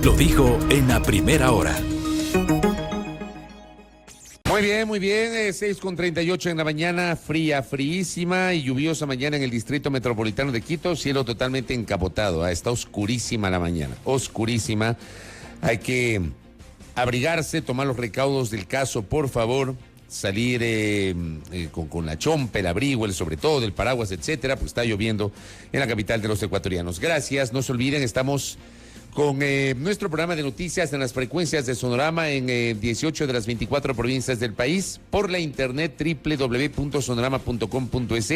lo dijo en la primera hora. Muy bien, 6:38 en la mañana, fríísima y lluviosa mañana en el Distrito Metropolitano de Quito, cielo totalmente encapotado, está oscurísima la mañana, oscurísima, hay que abrigarse, tomar los recaudos del caso, por favor, salir con la chompa, el abrigo, el sobre todo, el paraguas, etcétera, pues está lloviendo en la capital de los ecuatorianos. Gracias, no se olviden, estamos con nuestro programa de noticias en las frecuencias de Sonorama en 18 de las 24 provincias del país, por la internet www.sonorama.com.es.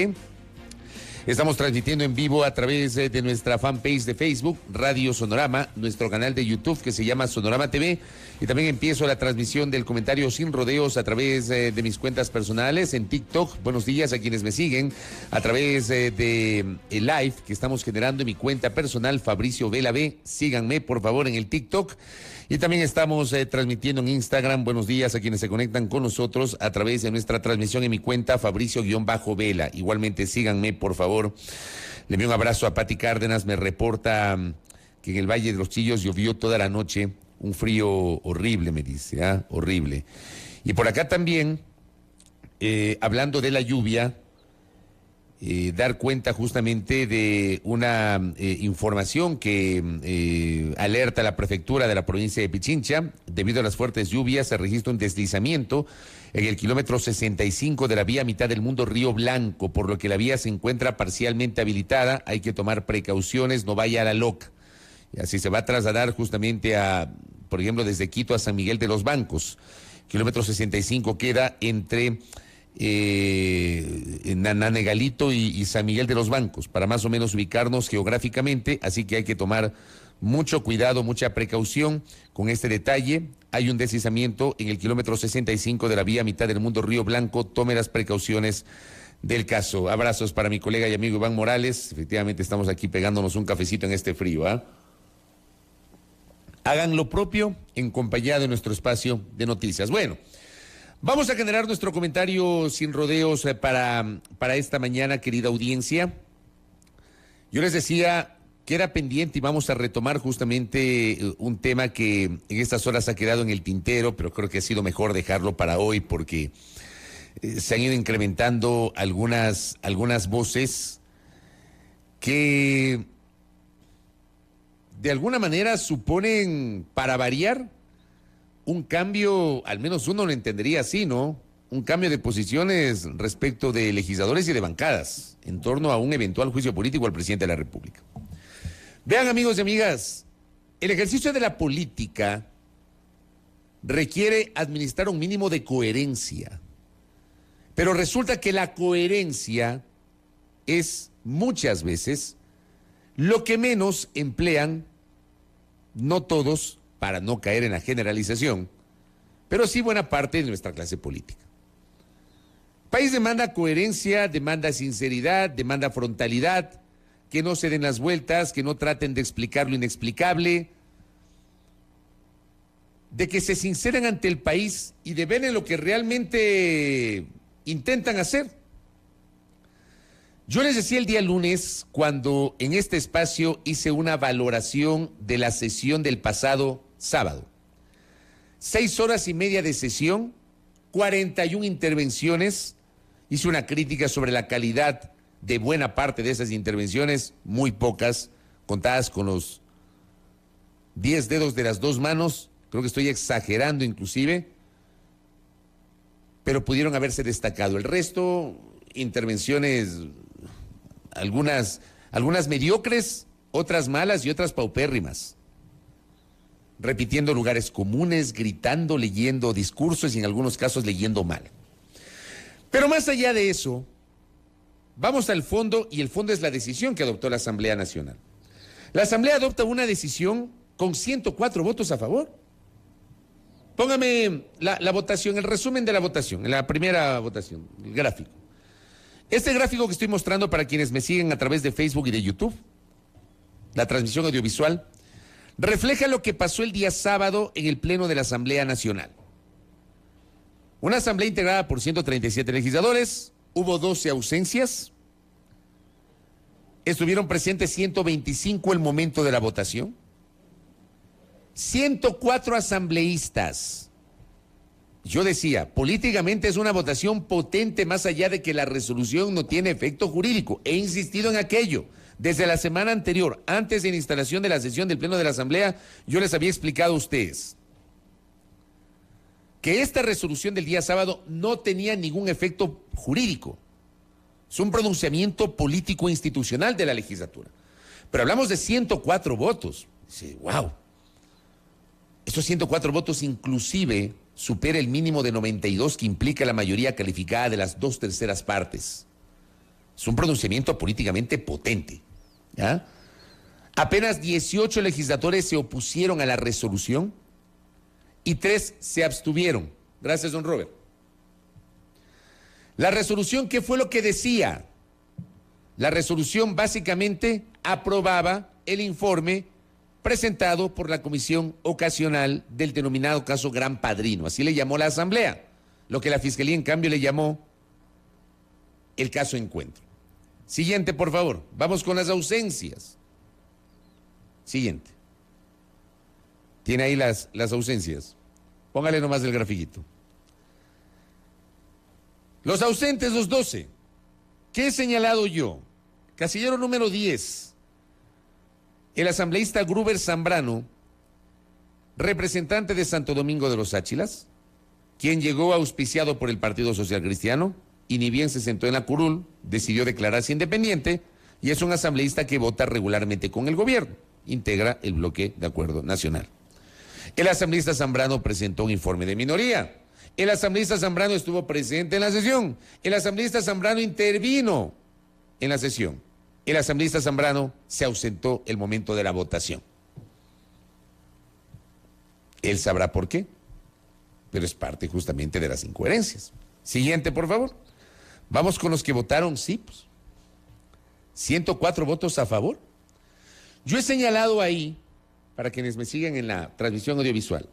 Estamos transmitiendo en vivo a través de nuestra fanpage de Facebook, Radio Sonorama, nuestro canal de YouTube que se llama Sonorama TV, y también empiezo la transmisión del comentario sin rodeos a través de mis cuentas personales en TikTok. Buenos días a quienes me siguen a través de el live que estamos generando en mi cuenta personal, Fabricio Vela B. Síganme, por favor, en el TikTok. Y también estamos transmitiendo en Instagram. Buenos días a quienes se conectan con nosotros a través de nuestra transmisión en mi cuenta, Fabricio-Vela. Igualmente síganme, por favor. Le envío un abrazo a Pati Cárdenas. Me reporta que en el Valle de los Chillos llovió toda la noche. Un frío horrible, me dice, horrible. Y por acá también, hablando de la lluvia, dar cuenta justamente de una información que alerta a la prefectura de la provincia de Pichincha. Debido a las fuertes lluvias se registra un deslizamiento en el kilómetro 65 de la vía Mitad del Mundo Río Blanco, por lo que la vía se encuentra parcialmente habilitada. Hay que tomar precauciones, no vaya a la loca. Y así se va a trasladar justamente por ejemplo, desde Quito a San Miguel de los Bancos. Kilómetro 65 queda entre Nanegalito y San Miguel de los Bancos, para más o menos ubicarnos geográficamente, así que hay que tomar mucho cuidado, mucha precaución con este detalle. Hay un deslizamiento en el kilómetro 65 de la vía Mitad del Mundo Río Blanco, tome las precauciones del caso. Abrazos para mi colega y amigo Iván Morales, efectivamente estamos aquí pegándonos un cafecito en este frío, Hagan lo propio en compañía de nuestro espacio de noticias. Bueno, vamos a generar nuestro comentario sin rodeos para esta mañana, querida audiencia. Yo les decía que era pendiente y vamos a retomar justamente un tema que en estas horas ha quedado en el tintero, pero creo que ha sido mejor dejarlo para hoy porque se han ido incrementando algunas voces que de alguna manera suponen, para variar, un cambio, al menos uno lo entendería así, ¿no? Un cambio de posiciones respecto de legisladores y de bancadas en torno a un eventual juicio político al presidente de la República. Vean, amigos y amigas, el ejercicio de la política requiere administrar un mínimo de coherencia, pero resulta que la coherencia es muchas veces lo que menos emplean, no todos, para no caer en la generalización, pero sí buena parte de nuestra clase política. El país demanda coherencia, demanda sinceridad, demanda frontalidad, que no se den las vueltas, que no traten de explicar lo inexplicable, de que se sinceren ante el país y de ver en lo que realmente intentan hacer. Yo les decía el día lunes, cuando en este espacio hice una valoración de la sesión del pasado sábado. 6 horas y media de sesión, 41 intervenciones. Hice una crítica sobre la calidad de buena parte de esas intervenciones, muy pocas, contadas con los 10 dedos de las 2 manos. Creo que estoy exagerando inclusive, pero pudieron haberse destacado. El resto, intervenciones, algunas mediocres, otras malas y otras paupérrimas. Repitiendo lugares comunes, gritando, leyendo discursos y en algunos casos leyendo mal. Pero más allá de eso, vamos al fondo, y el fondo es la decisión que adoptó la Asamblea Nacional. La Asamblea adopta una decisión con 104 votos a favor. Póngame la votación, el resumen de la votación, en la primera votación, el gráfico. Este gráfico que estoy mostrando para quienes me siguen a través de Facebook y de YouTube, la transmisión audiovisual, refleja lo que pasó el día sábado en el Pleno de la Asamblea Nacional. Una asamblea integrada por 137 legisladores, hubo 12 ausencias, estuvieron presentes 125 el momento de la votación. 104 asambleístas. Yo decía, políticamente es una votación potente más allá de que la resolución no tiene efecto jurídico. He insistido en aquello. Desde la semana anterior, antes de la instalación de la sesión del Pleno de la Asamblea, yo les había explicado a ustedes que esta resolución del día sábado no tenía ningún efecto jurídico. Es un pronunciamiento político institucional de la legislatura. Pero hablamos de 104 votos. Dice, wow. Estos 104 votos inclusive supera el mínimo de 92 que implica la mayoría calificada de las 2/3 partes. Es un pronunciamiento políticamente potente. ¿Ya? Apenas 18 legisladores se opusieron a la resolución y 3 se abstuvieron. Gracias, don Robert. La resolución, ¿qué fue lo que decía? La resolución básicamente aprobaba el informe presentado por la Comisión Ocasional del denominado caso Gran Padrino. Así le llamó la Asamblea, lo que la Fiscalía en cambio le llamó el caso Encuentro. Siguiente, por favor. Vamos con las ausencias. Siguiente. Tiene ahí las ausencias. Póngale nomás el grafiquito. Los ausentes, los 12. ¿Qué he señalado yo? Casillero número 10. El asambleísta Gruber Zambrano, representante de Santo Domingo de los Áchilas, quien llegó auspiciado por el Partido Social Cristiano y ni bien se sentó en la curul, decidió declararse independiente y es un asambleísta que vota regularmente con el gobierno, integra el bloque de acuerdo nacional. El asambleísta Zambrano presentó un informe de minoría. El asambleísta Zambrano estuvo presente en la sesión. El asambleísta Zambrano intervino en la sesión. El asambleísta Zambrano se ausentó el momento de la votación. Él sabrá por qué, pero es parte justamente de las incoherencias. Siguiente, por favor. Vamos con los que votaron sí. 104 votos a favor. Yo he señalado ahí, para quienes me siguen en la transmisión audiovisual,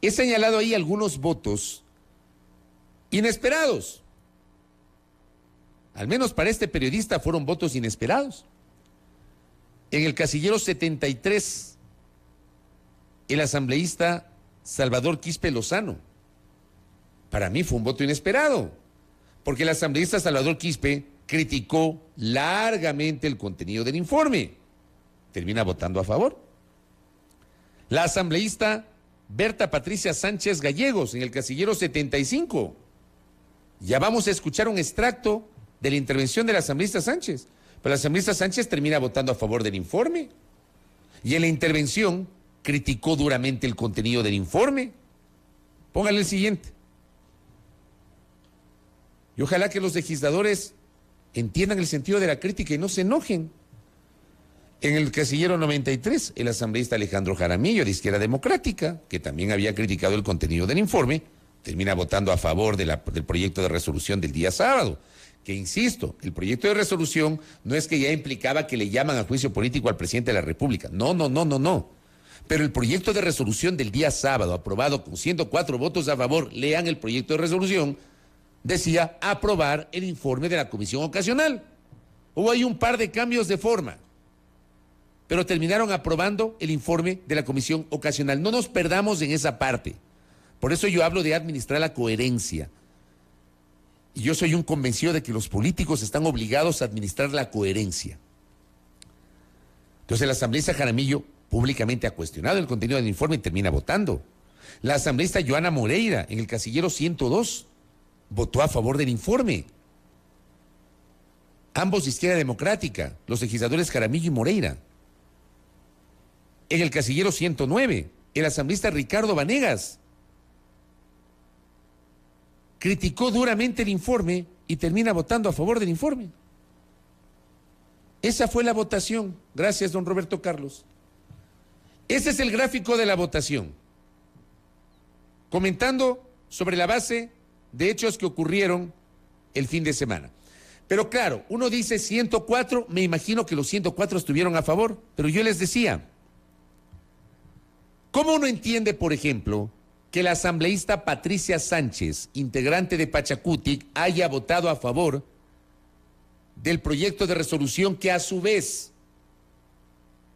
he señalado ahí algunos votos inesperados. Al menos para este periodista fueron votos inesperados. En el casillero 73, el asambleísta Salvador Quispe Lozano. Para mí fue un voto inesperado, porque el asambleísta Salvador Quispe criticó largamente el contenido del informe. Termina votando a favor. La asambleísta Berta Patricia Sánchez Gallegos, en el casillero 75. Ya vamos a escuchar un extracto de la intervención del asambleísta Sánchez. Pero el asambleísta Sánchez termina votando a favor del informe. Y en la intervención criticó duramente el contenido del informe. Póngale el siguiente. Y ojalá que los legisladores entiendan el sentido de la crítica y no se enojen. En el casillero 93, el asambleísta Alejandro Jaramillo, de Izquierda Democrática, que también había criticado el contenido del informe, termina votando a favor del proyecto de resolución del día sábado. Que insisto, el proyecto de resolución no es que ya implicaba que le llaman a juicio político al presidente de la República. No. Pero el proyecto de resolución del día sábado, aprobado con 104 votos a favor, lean el proyecto de resolución, decía aprobar el informe de la Comisión Ocasional. Hubo ahí un par de cambios de forma, pero terminaron aprobando el informe de la Comisión Ocasional. No nos perdamos en esa parte. Por eso yo hablo de administrar la coherencia. Y yo soy un convencido de que los políticos están obligados a administrar la coherencia. Entonces el asambleísta Jaramillo públicamente ha cuestionado el contenido del informe y termina votando. La asambleísta Joana Moreira, en el casillero 102, votó a favor del informe. Ambos de Izquierda Democrática, los legisladores Jaramillo y Moreira. En el casillero 109, el asambleísta Ricardo Vanegas criticó duramente el informe y termina votando a favor del informe. Esa fue la votación. Gracias, don Roberto Carlos. Ese es el gráfico de la votación. Comentando sobre la base de hechos que ocurrieron el fin de semana. Pero claro, uno dice 104, me imagino que los 104 estuvieron a favor, pero yo les decía, ¿cómo uno entiende, por ejemplo, que la asambleísta Patricia Sánchez, integrante de Pachacutic, haya votado a favor del proyecto de resolución que a su vez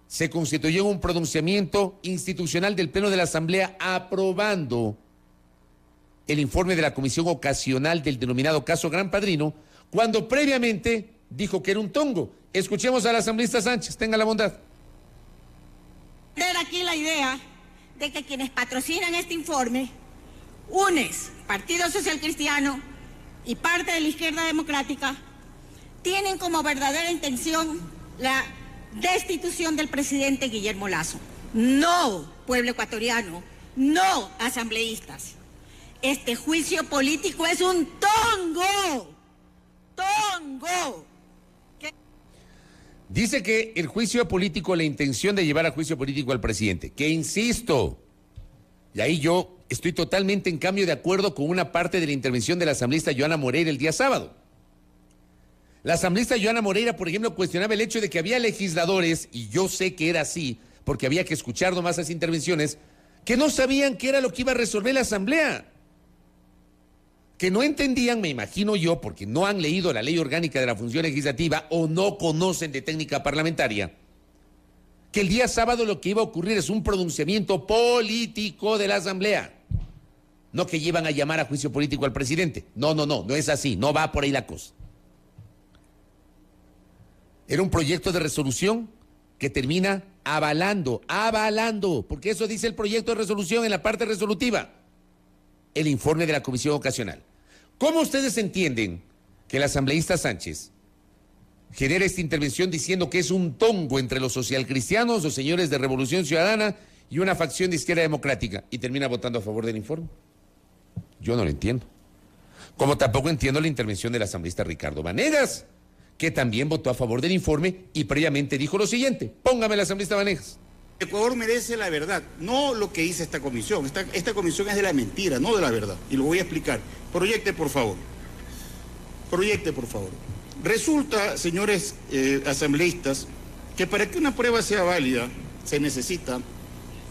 se constituyó en un pronunciamiento institucional del Pleno de la Asamblea aprobando el informe de la Comisión Ocasional del denominado caso Gran Padrino, cuando previamente dijo que era un tongo. Escuchemos al asambleísta Sánchez, tenga la bondad. Aquí la idea de que quienes patrocinan este informe, UNES, Partido Social Cristiano y parte de la izquierda democrática, tienen como verdadera intención la destitución del presidente Guillermo Lasso. No, pueblo ecuatoriano, no, asambleístas. Este juicio político es un tongo. ¡Tongo! Dice que el juicio político, la intención de llevar a juicio político al presidente, que insisto, y ahí yo estoy totalmente en cambio de acuerdo con una parte de la intervención de la asambleísta Joana Moreira el día sábado. La asambleísta Joana Moreira, por ejemplo, cuestionaba el hecho de que había legisladores, y yo sé que era así, porque había que escuchar nomás esas intervenciones, que no sabían qué era lo que iba a resolver la asamblea. Que no entendían, me imagino yo, porque no han leído la ley orgánica de la función legislativa o no conocen de técnica parlamentaria, que el día sábado lo que iba a ocurrir es un pronunciamiento político de la asamblea. No que llevan a llamar a juicio político al presidente. No es así, no va por ahí la cosa. Era un proyecto de resolución que termina avalando, porque eso dice el proyecto de resolución en la parte resolutiva, el informe de la Comisión Ocasional. ¿Cómo ustedes entienden que el asambleísta Sánchez genera esta intervención diciendo que es un tongo entre los socialcristianos, los señores de Revolución Ciudadana y una facción de izquierda democrática y termina votando a favor del informe? Yo no lo entiendo. Como tampoco entiendo la intervención del asambleísta Ricardo Vanegas, que también votó a favor del informe y previamente dijo lo siguiente. Póngame el asambleísta Vanegas. Ecuador merece la verdad, no lo que dice esta comisión. Esta comisión es de la mentira, no de la verdad. Y lo voy a explicar. Proyecte, por favor. Proyecte, por favor. Resulta, señores asambleístas, que para que una prueba sea válida, se necesita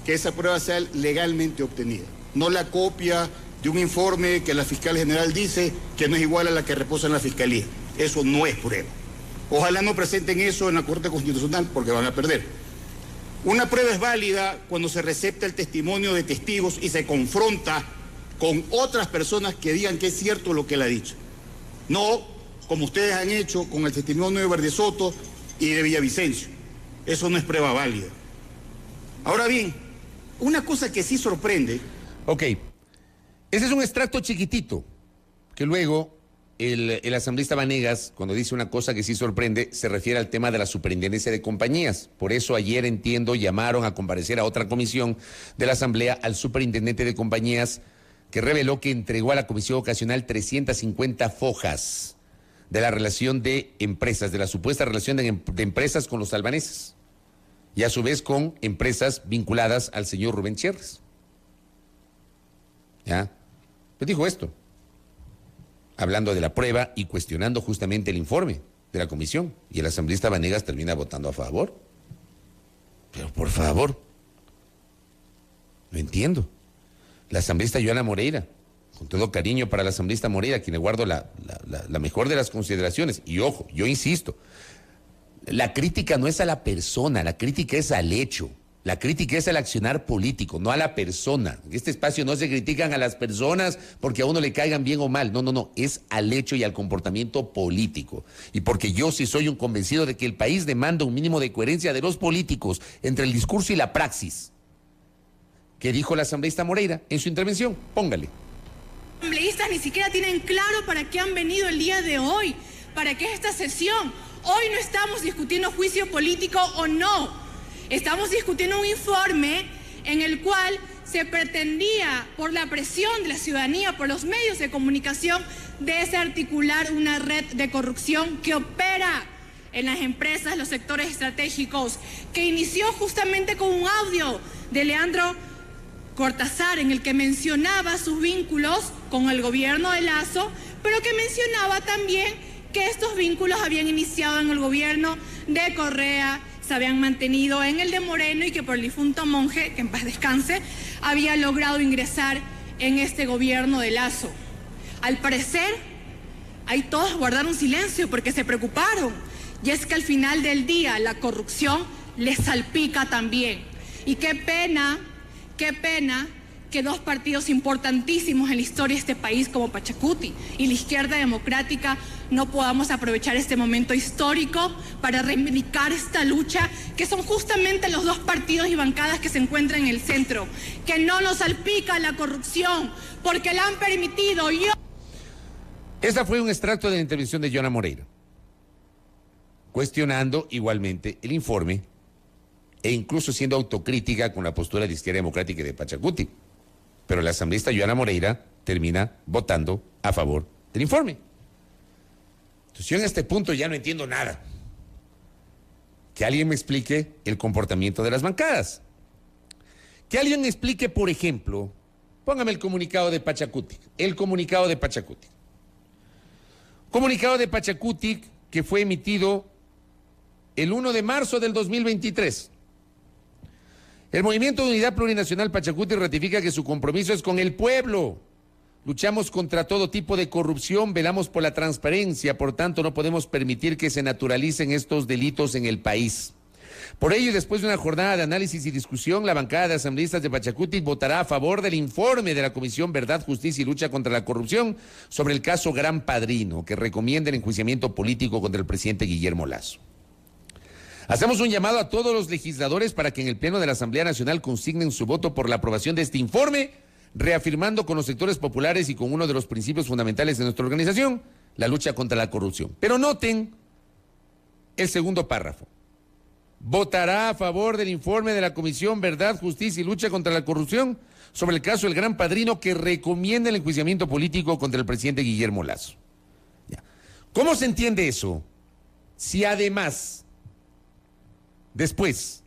que esa prueba sea legalmente obtenida. No la copia de un informe que la fiscal general dice que no es igual a la que reposa en la fiscalía. Eso no es prueba. Ojalá no presenten eso en la Corte Constitucional porque van a perder. Una prueba es válida cuando se recepta el testimonio de testigos y se confronta con otras personas que digan que es cierto lo que él ha dicho. No como ustedes han hecho con el testimonio de Verde Soto y de Villavicencio. Eso no es prueba válida. Ahora bien, una cosa que sí sorprende... Ok, ese es un extracto chiquitito, que luego el asambleísta Vanegas, cuando dice una cosa que sí sorprende, se refiere al tema de la superintendencia de compañías. Por eso ayer, entiendo, llamaron a comparecer a otra comisión de la asamblea al superintendente de compañías, que reveló que entregó a la comisión ocasional 350 fojas de la relación de empresas, de la supuesta relación de empresas con los albaneses, y a su vez con empresas vinculadas al señor Rubén Cherres. ¿Ya? Pues dijo esto, hablando de la prueba y cuestionando justamente el informe de la comisión, y el asambleísta Vanegas termina votando a favor. Pero por favor, no entiendo. La asambleísta Joana Moreira, con todo cariño para la asambleísta Moreira, a quien le guardo la mejor de las consideraciones, y ojo, yo insisto, la crítica no es a la persona, la crítica es al hecho. La crítica es al accionar político, no a la persona. En este espacio no se critican a las personas porque a uno le caigan bien o mal. No, es al hecho y al comportamiento político. Y porque yo sí soy un convencido de que el país demanda un mínimo de coherencia de los políticos entre el discurso y la praxis. ¿Qué dijo la asambleísta Moreira en su intervención? Póngale. Los asambleístas ni siquiera tienen claro para qué han venido el día de hoy, para qué es esta sesión. Hoy no estamos discutiendo juicio político o no. Estamos discutiendo un informe en el cual se pretendía, por la presión de la ciudadanía, por los medios de comunicación, desarticular una red de corrupción que opera en las empresas, los sectores estratégicos, que inició justamente con un audio de Leandro Cortázar en el que mencionaba sus vínculos con el gobierno de Lasso, pero que mencionaba también que estos vínculos habían iniciado en el gobierno de Correa, se habían mantenido en el de Moreno y que por el difunto Monge, que en paz descanse, había logrado ingresar en este gobierno de Lasso. Al parecer, ahí todos guardaron silencio porque se preocuparon. Y es que al final del día la corrupción les salpica también. Y qué pena que dos partidos importantísimos en la historia de este país como Pachacuti y la Izquierda Democrática no podamos aprovechar este momento histórico para reivindicar esta lucha, que son justamente los dos partidos y bancadas que se encuentran en el centro, que no nos salpica la corrupción, porque la han permitido. Esta fue un extracto de la intervención de Joana Moreira, cuestionando igualmente el informe e incluso siendo autocrítica con la postura de Izquierda Democrática y de Pachacuti. Pero la asambleísta Joana Moreira termina votando a favor del informe. Entonces yo en este punto ya no entiendo nada. Que alguien me explique el comportamiento de las bancadas. Que alguien me explique, por ejemplo, póngame el comunicado de Pachacuti. El comunicado de Pachacuti. Comunicado de Pachacuti que fue emitido el 1 de marzo del 2023. El Movimiento de Unidad Plurinacional Pachacuti ratifica que su compromiso es con el pueblo. Luchamos contra todo tipo de corrupción, velamos por la transparencia, por tanto no podemos permitir que se naturalicen estos delitos en el país. Por ello, y después de una jornada de análisis y discusión, la bancada de asambleístas de Pachacuti votará a favor del informe de la Comisión Verdad, Justicia y Lucha contra la Corrupción sobre el caso Gran Padrino, que recomienda el enjuiciamiento político contra el presidente Guillermo Lasso. Hacemos un llamado a todos los legisladores para que en el Pleno de la Asamblea Nacional consignen su voto por la aprobación de este informe, reafirmando con los sectores populares y con uno de los principios fundamentales de nuestra organización, la lucha contra la corrupción. Pero noten el segundo párrafo. Votará a favor del informe de la Comisión Verdad, Justicia y Lucha contra la Corrupción sobre el caso del Gran Padrino, que recomienda el enjuiciamiento político contra el presidente Guillermo Lasso. Ya. ¿Cómo se entiende eso? Si además, después,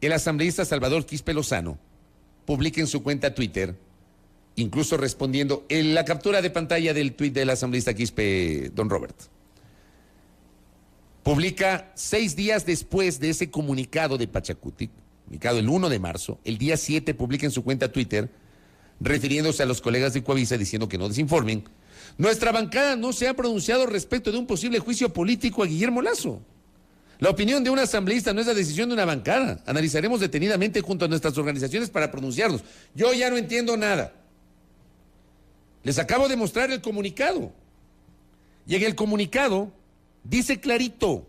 el asambleísta Salvador Quispe Lozano publica en su cuenta Twitter, incluso respondiendo en la captura de pantalla del tuit del asambleísta Quispe, don Robert. Publica 6 días después de ese comunicado de Pachacuti, comunicado el 1 de marzo, el día 7 publica en su cuenta Twitter, refiriéndose a los colegas de Coavisa diciendo que no desinformen. Nuestra bancada no se ha pronunciado respecto de un posible juicio político a Guillermo Lasso. La opinión de un asambleísta no es la decisión de una bancada. Analizaremos detenidamente junto a nuestras organizaciones para pronunciarnos. Yo ya no entiendo nada. Les acabo de mostrar el comunicado. Y en el comunicado dice clarito: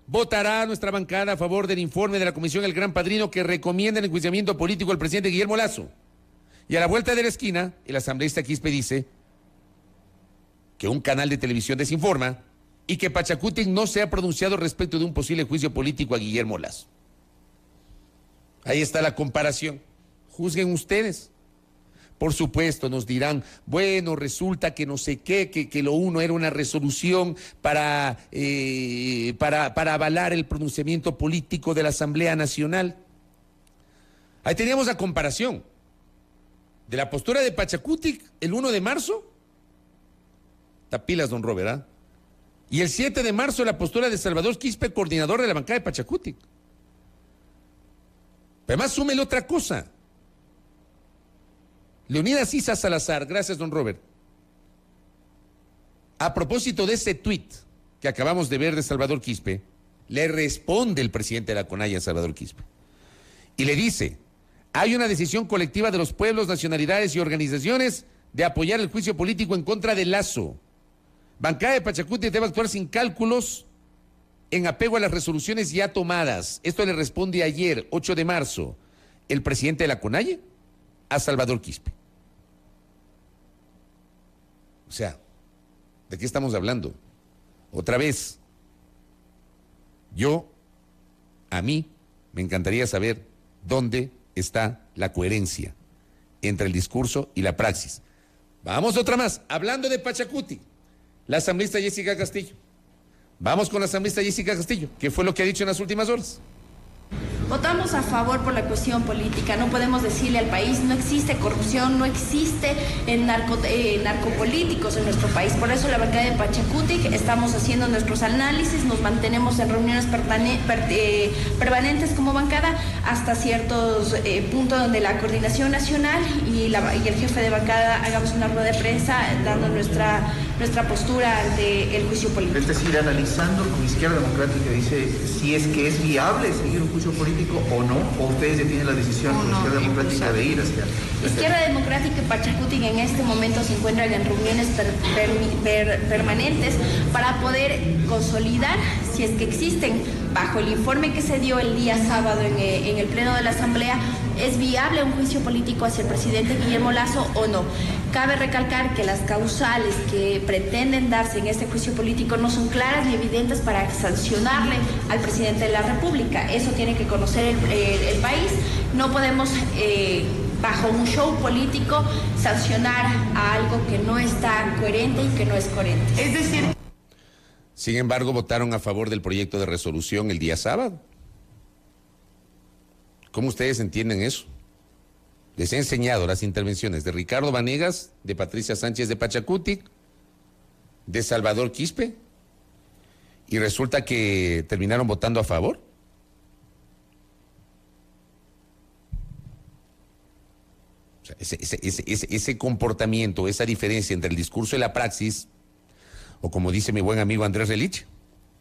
votará nuestra bancada a favor del informe de la Comisión El Gran Padrino que recomienda el enjuiciamiento político al presidente Guillermo Lasso. Y a la vuelta de la esquina, el asambleísta Quispe dice que un canal de televisión desinforma y que Pachacuti no se ha pronunciado respecto de un posible juicio político a Guillermo Lasso. Ahí está la comparación. Juzguen ustedes. Por supuesto, nos dirán, bueno, resulta que no sé qué, que lo uno era una resolución para avalar el pronunciamiento político de la Asamblea Nacional. Ahí teníamos la comparación de la postura de Pachacuti el 1 de marzo. Tapilas, don Robert, ¿ah? Y el 7 de marzo la postura de Salvador Quispe, coordinador de la bancada de Pachacuti. Pero además súmele otra cosa. Leonidas Issa Salazar, gracias don Robert. A propósito de ese tuit que acabamos de ver de Salvador Quispe, le responde el presidente de la CONAIE a Salvador Quispe. Y le dice, hay una decisión colectiva de los pueblos, nacionalidades y organizaciones de apoyar el juicio político en contra de Lasso. Bancada de Pachacuti debe actuar sin cálculos en apego a las resoluciones ya tomadas. Esto le responde ayer, 8 de marzo, el presidente de la CONAIE a Salvador Quispe. O sea, ¿de qué estamos hablando? Otra vez, a mí, me encantaría saber dónde está la coherencia entre el discurso y la praxis. Vamos otra más, hablando de Pachacuti. La asambleísta Jessica Castillo. Vamos con la asambleísta Jessica Castillo. ¿Qué fue lo que ha dicho en las últimas horas? Votamos a favor por la cuestión política. No podemos decirle al país, no existe corrupción, no existe narcopolíticos en nuestro país. Por eso la bancada de Pachacutic estamos haciendo nuestros análisis, nos mantenemos en reuniones permanentes como bancada hasta ciertos puntos donde la coordinación nacional y el jefe de bancada hagamos una rueda de prensa dando nuestra postura ante el juicio político. Es decir, analizando con Izquierda Democrática, dice si es que es viable seguir un juicio político o no, o ustedes ya tienen la decisión con Izquierda Democrática de ir hacia... Izquierda Democrática y Pachacutic en este momento se encuentran en reuniones permanentes para poder consolidar si es que existen, bajo el informe que se dio el día sábado en el Pleno de la Asamblea, ¿es viable un juicio político hacia el presidente Guillermo Lasso o no? Cabe recalcar que las causales que pretenden darse en este juicio político no son claras ni evidentes para sancionarle al presidente de la República. Eso tiene que conocer el país. No podemos, bajo un show político, sancionar a algo que no está coherente y que no es coherente. Es decir... Sin embargo, votaron a favor del proyecto de resolución el día sábado. ¿Cómo ustedes entienden eso? Les he enseñado las intervenciones de Ricardo Vanegas, de Patricia Sánchez de Pachacutic, de Salvador Quispe, y resulta que terminaron votando a favor. O sea, ese comportamiento, esa diferencia entre el discurso y la praxis, o como dice mi buen amigo Andrés Relich,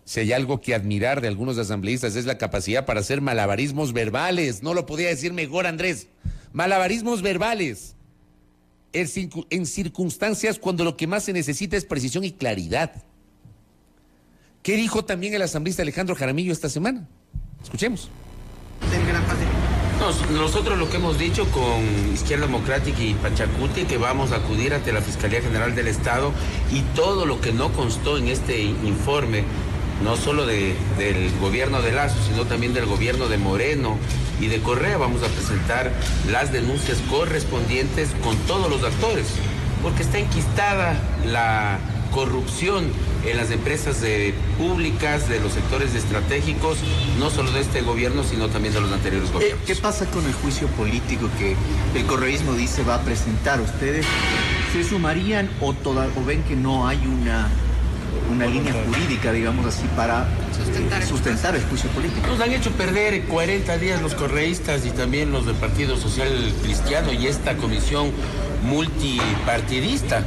si hay algo que admirar de algunos asambleístas es la capacidad para hacer malabarismos verbales. No lo podía decir mejor, Andrés. Malabarismos verbales. En circunstancias cuando lo que más se necesita es precisión y claridad. ¿Qué dijo también el asambleísta Alejandro Jaramillo esta semana? Escuchemos. Nosotros lo que hemos dicho con Izquierda Democrática y Pachacutic, que vamos a acudir ante la Fiscalía General del Estado y todo lo que no constó en este informe, no solo del gobierno de Lasso, sino también del gobierno de Moreno y de Correa, vamos a presentar las denuncias correspondientes con todos los actores, porque está enquistada la corrupción en las empresas públicas, de los sectores estratégicos, no solo de este gobierno, sino también de los anteriores gobiernos. ¿Qué pasa con el juicio político que el correísmo dice va a presentar? ¿Ustedes se sumarían o ven que no hay una línea jurídica, digamos así, para sustentar el juicio político? Nos han hecho perder 40 días los correístas y también los del Partido Social Cristiano y esta comisión multipartidista.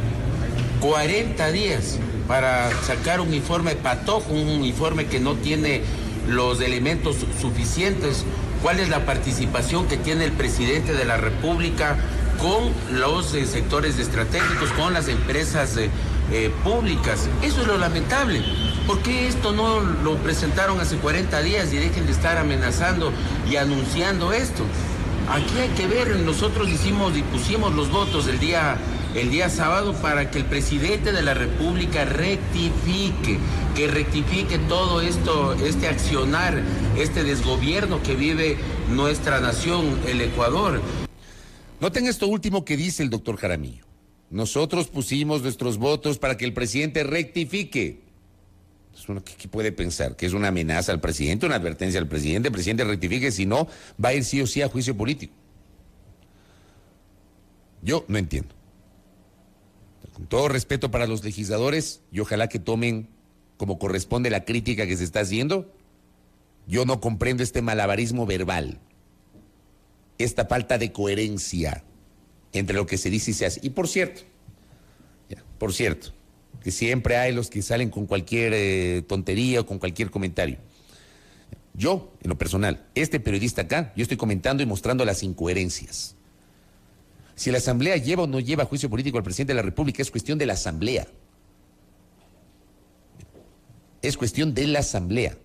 40 días para sacar un informe patojo, un informe que no tiene los elementos suficientes. ¿Cuál es la participación que tiene el presidente de la República con los sectores estratégicos, con las empresas públicas? Eso es lo lamentable. ¿Por qué esto no lo presentaron hace 40 días y dejen de estar amenazando y anunciando esto? Aquí hay que ver, nosotros pusimos los votos el día sábado para que el presidente de la República rectifique todo esto, este accionar, este desgobierno que vive nuestra nación, el Ecuador. Noten esto último que dice el doctor Jaramillo. Nosotros pusimos nuestros votos para que el presidente rectifique. ¿Qué puede pensar? ¿Que es una amenaza al presidente, una advertencia al presidente? El presidente rectifique, si no, va a ir sí o sí a juicio político. Yo no entiendo. Con todo respeto para los legisladores, y ojalá que tomen como corresponde la crítica que se está haciendo, yo no comprendo este malabarismo verbal, esta falta de coherencia entre lo que se dice y se hace. Y por cierto, que siempre hay los que salen con cualquier tontería o con cualquier comentario. Yo, en lo personal, este periodista acá, yo estoy comentando y mostrando las incoherencias. Si la Asamblea lleva o no lleva a juicio político al presidente de la República, es cuestión de la Asamblea. Es cuestión de la Asamblea.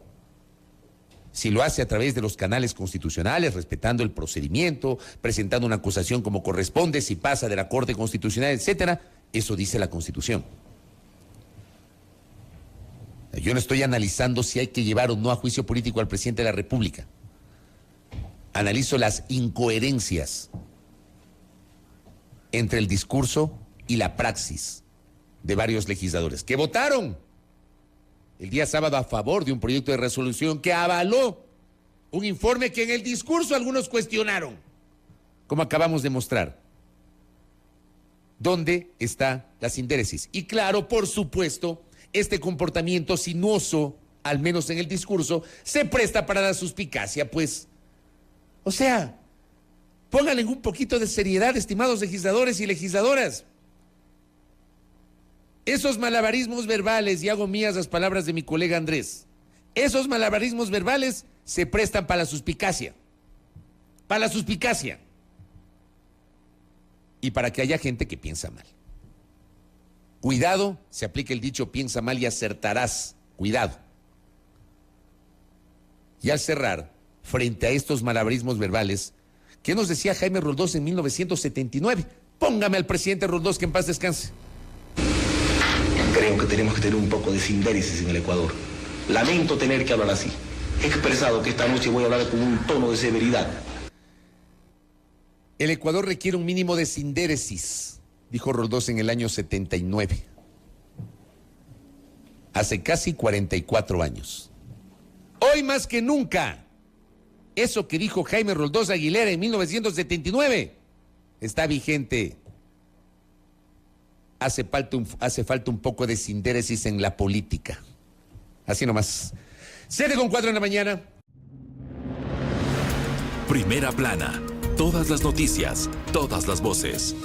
Si lo hace a través de los canales constitucionales, respetando el procedimiento, presentando una acusación como corresponde, si pasa de la Corte Constitucional, etcétera, eso dice la Constitución. Yo no estoy analizando si hay que llevar o no a juicio político al presidente de la República. Analizo las incoherencias entre el discurso y la praxis de varios legisladores que votaron el día sábado a favor de un proyecto de resolución que avaló Un informe que en el discurso algunos cuestionaron, como acabamos de mostrar. ¿Dónde está la sindéresis? Y claro, por supuesto, este comportamiento sinuoso, al menos en el discurso, se presta para la suspicacia, pues. O sea, pónganle un poquito de seriedad, estimados legisladores y legisladoras. Esos malabarismos verbales, y hago mías las palabras de mi colega Andrés, esos malabarismos verbales se prestan para la suspicacia. Para la suspicacia. Y para que haya gente que piensa mal. Cuidado, se aplica el dicho, piensa mal y acertarás. Cuidado. Y al cerrar, frente a estos malabarismos verbales, ¿qué nos decía Jaime Roldós en 1979? Póngame al presidente Roldós, que en paz descanse. Creo que tenemos que tener un poco de sindéresis en el Ecuador. Lamento tener que hablar así. He expresado que esta noche voy a hablar con un tono de severidad. El Ecuador requiere un mínimo de sindéresis, dijo Roldós en el año 79. Hace casi 44 años. Hoy más que nunca, eso que dijo Jaime Roldós Aguilera en 1979 está vigente. Hace falta un poco de sindéresis en la política. Así nomás. 7:04 de la mañana. Primera plana. Todas las noticias, todas las voces.